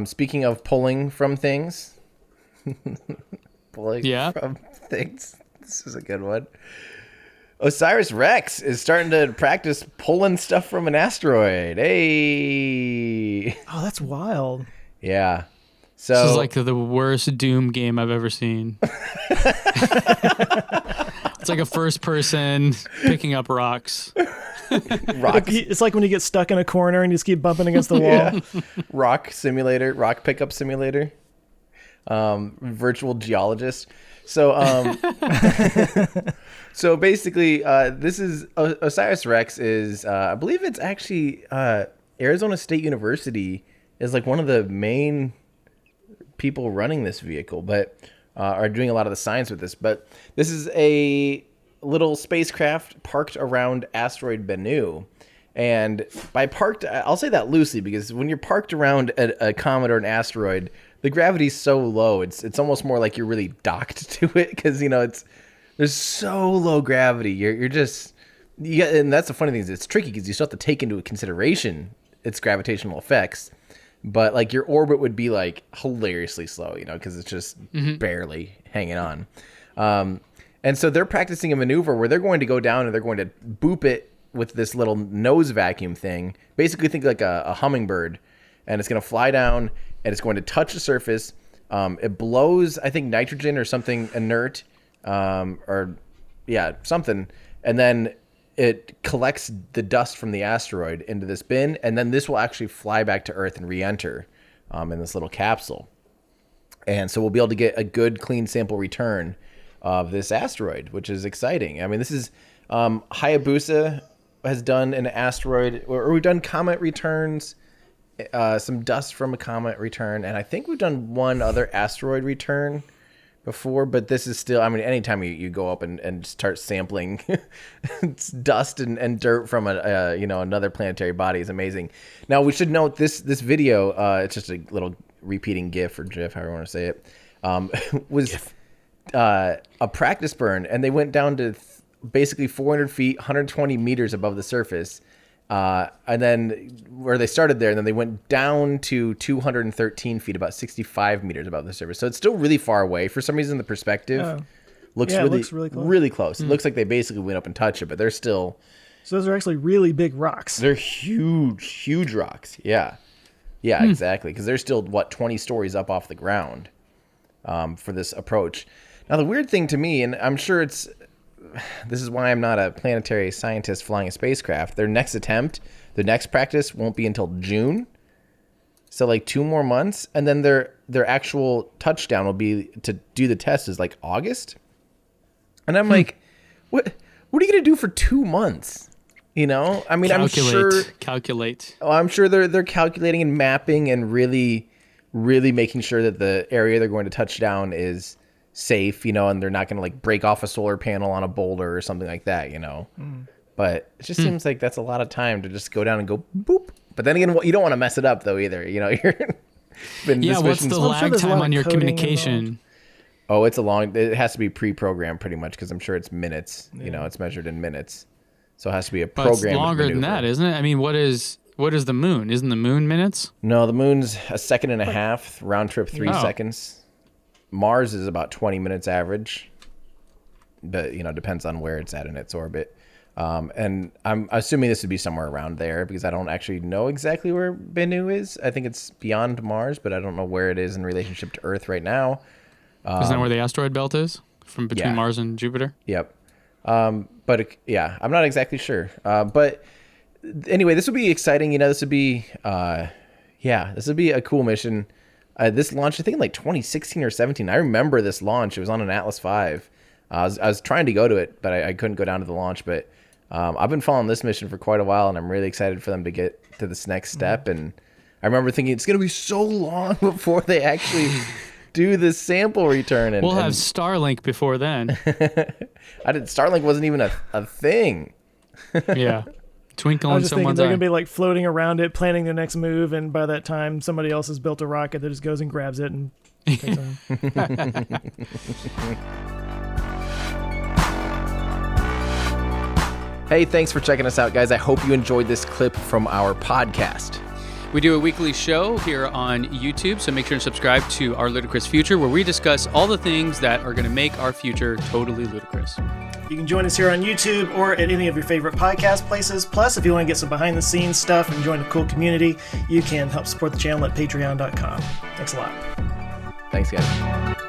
Speaking of pulling from things, pulling Yeah. from things. This is a good one. Osiris Rex is starting to practice pulling stuff from an asteroid. Hey. Oh, that's wild. Yeah. So This is like the worst Doom game I've ever seen. It's like a first person picking up rocks. rock, It's like when you get stuck in a corner and you just keep bumping against the wall. rock simulator, rock pickup simulator, virtual geologist. So, so basically, this is Osiris Rex is, I believe it's actually Arizona State University is like one of the main people running this vehicle, but are doing a lot of the science with this. But this is a little spacecraft parked around asteroid Bennu. And by parked, I'll say that loosely, because when you're parked around a comet or an asteroid, the gravity's so low, it's almost more like you're really docked to it, because there's so low gravity. You're just and that's the funny thing is it's tricky because you still have to take into consideration its gravitational effects, but like your orbit would be like hilariously slow, because it's just barely hanging on. And so they're practicing a maneuver where they're going to go down and they're going to boop it with this little nose vacuum thing. Basically think like a hummingbird, and it's going to fly down and it's going to touch the surface. It blows, I think, nitrogen or something inert, something. And then it collects the dust from the asteroid into this bin. And then this will actually fly back to Earth and re-enter in this little capsule. And so we'll be able to get a good, clean sample return of this asteroid, which is exciting. I mean, this is Hayabusa has done an asteroid, or we've done comet returns, some dust from a comet return, and I think we've done one other asteroid return before, but this is still, I mean, anytime you go up and start sampling dust and dirt from another planetary body is amazing. Now, we should note this video, it's just a little repeating GIF or GIF, however you want to say it, was GIF. A practice burn, and they went down to basically 400 feet, 120 meters above the surface, and then where they started there, and then they went down to 213 feet, about 65 meters above the surface. So it's still really far away. For some reason, the perspective looks really close. Really close. It looks like they basically went up and touched it, but they're still. So those are actually really big rocks. They're huge rocks. Yeah, exactly. Because they're still 20 stories up off the ground for this approach. Now, the weird thing to me, and I'm sure this is why I'm not a planetary scientist flying a spacecraft, their next practice won't be until June. So like 2 more months. And then their actual touchdown will be to do the test is like August. And I'm like, what are you going to do for 2 months? I mean, Calculate. I'm sure they're calculating and mapping and really, really making sure that the area they're going to touch down is safe, and they're not going to like break off a solar panel on a boulder or something like that, But it just seems like that's a lot of time to just go down and go boop. But then again, you don't want to mess it up though either, You're what's the lag time on your communication? Oh, it has to be pre-programmed pretty much, because I'm sure it's minutes. It's measured in minutes, so it has to be a program. It's longer than that, isn't it? I mean, what is the moon? Isn't the moon minutes? No, the moon's a second and a half round trip, 3 seconds. Mars is about 20 minutes average, but depends on where it's at in its orbit. And I'm assuming this would be somewhere around there, because I don't actually know exactly where Bennu is. I think it's beyond Mars, but I don't know where it is in relationship to Earth right now. Isn't that where the asteroid belt is, from between Mars and Jupiter? Yep. I'm not exactly sure. But anyway, this would be exciting. This would be a cool mission. This launched, I think, in like 2016 or 17. I remember this launch. It was on an Atlas V. I was trying to go to it, but I couldn't go down to the launch. But I've been following this mission for quite a while, and I'm really excited for them to get to this next step. And I remember thinking it's going to be so long before they actually do this sample return. We'll have Starlink before then. Starlink wasn't even a thing. Yeah. Twinkle I in was just thinking someone's they're eye. going to be like floating around it, planning their next move, and by that time somebody else has built a rocket that just goes and grabs it and takes on. Hey, thanks for checking us out, guys. I hope you enjoyed this clip from our podcast. We do a weekly show here on YouTube, so make sure to subscribe to Our Ludicrous Future, where we discuss all the things that are going to make our future totally ludicrous. You can join us here on YouTube or at any of your favorite podcast places. Plus, if you want to get some behind-the-scenes stuff and join a cool community, you can help support the channel at patreon.com. Thanks a lot. Thanks, guys.